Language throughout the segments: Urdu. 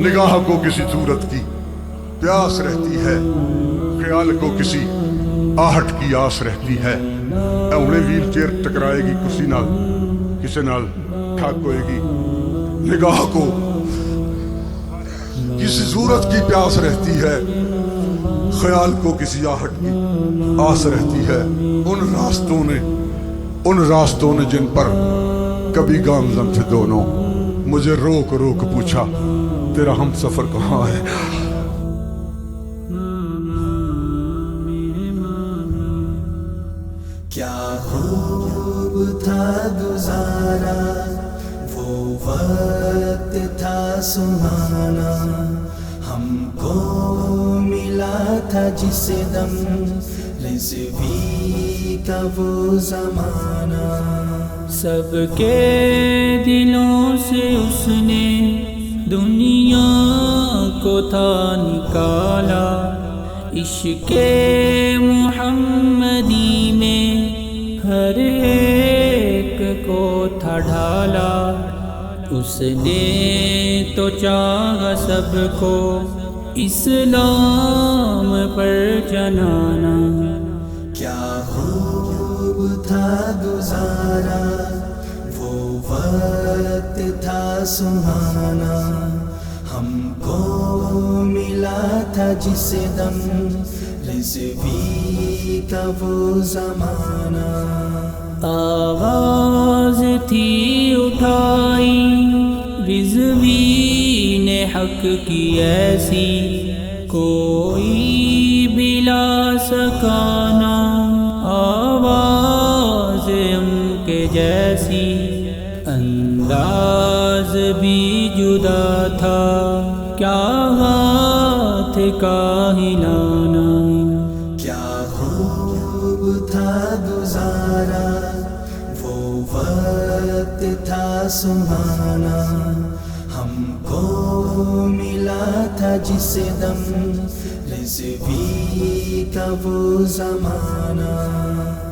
نگاہ کو کسی صورت کی پیاس رہتی ہے، خیال کو کسی آہٹ کی آس رہتی ہے۔ انہیں ویل چیئر ٹکرائے گی کسی نال، کسی نال ٹھاک ہوئے گی۔ نگاہ کو کسی صورت کی پیاس رہتی ہے، خیال کو کسی آہٹ کی آس رہتی ہے۔ ان راستوں نے جن پر کبھی گامزن تھے دونوں، مجھے روک روک پوچھا تیرا ہم سفر کہاں ہے۔ کیا خوب تھا گزارا وہ وقت تھا سہانا، ہم کو ملا تھا جس دم رضوی کا وہ زمانہ۔ سب کے دلوں سے اس نے دنیا کو تھا نکالا، عشق محمدی میں ہر ایک کو تھا ڈھالا۔ اس نے تو چاہا سب کو اسلام پر جنانا۔ کیا خوب تھا گزارا وہ وقت تھا سہانا، ہم کو ملا تھا جس دم رضوی کا وہ زمانہ۔ آواز تھی اٹھائی رضوی نے حق کی ایسی، کوئی بلا سکانا آواز ان کے جیسی۔ انداز بھی جدا تھا کیا ہاتھ کا ہلانا۔ کیا خوب تھا گزارا وہ وقت تھا سہانا، ہم کو ملا تھا جس دم رضوی کا وہ زمانہ۔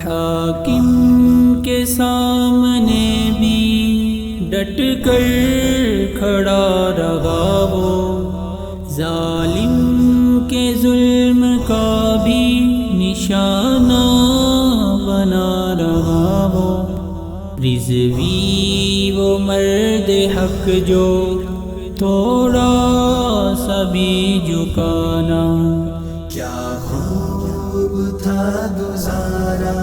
حاکم کے سامنے بھی ڈٹ کر کھڑا رہا وہ، ظالم کے ظلم کا بھی نشانہ بنا رہا وہ۔ رضوی وہ مرد حق جو تھوڑا سا بھی جھکانا۔ کیا خوب تھا گزارا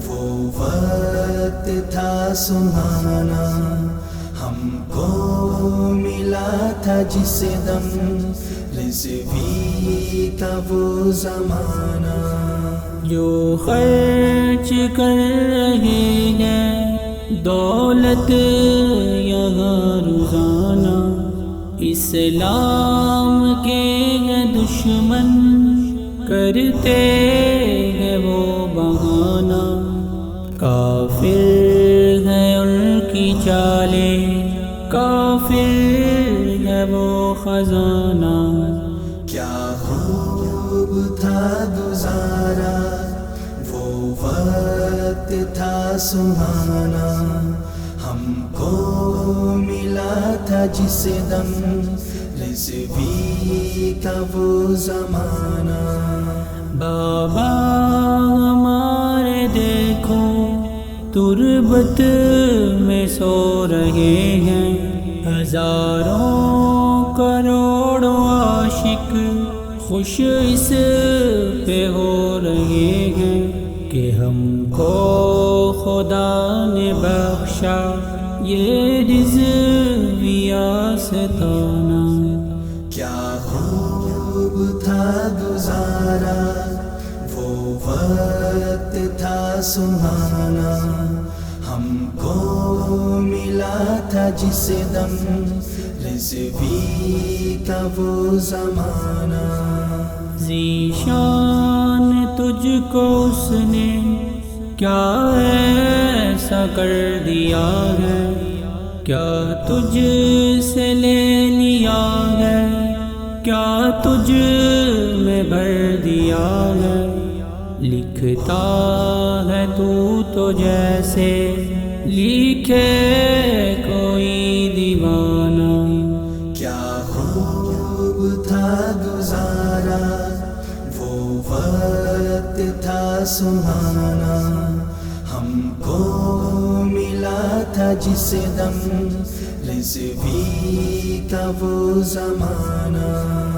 وہ وقت تھا سہانا، ہم کو ملا تھا جس دم رضوی کا وہ زمانہ۔ جو خرچ کر رہے ہیں دولت یہاں روزانہ، اسلام کے ہیں دشمن کرتے ہیں وہ بہانہ۔ کافر ہے ان کی چالیں، کافر ہے وہ خزانہ۔ کیا خوب تھا گزارا وہ وقت تھا سہانا، ہم کو ملا تھا جس دم رضوی کا وہ زمانہ۔ بابا ہمارے دیکھو تربت میں سو رہے ہیں، ہزاروں کروڑوں عاشق خوش اس پہ ہو رہے ہیں کہ ہم کو خدا نے بخشا یہ رضوی آستانہ۔ کیا خوب تھا گزارا وہ وقت تھا سہانا، ہم کو ملا تھا جس دم رضوی کا وہ زمانہ۔ ذیشان تجھ کو اس نے کیا ایسا کر دیا ہے، کیا تجھ سے لے لیا ہے، کیا تجھ میں بھر دیا ہے۔ لکھتا ہے تو جیسے لکھے کوئی دیوان۔ گزارا، وہ وقت تھا سہانا، ہم کو ملا تھا جس دم رضوی کا وہ زمانہ۔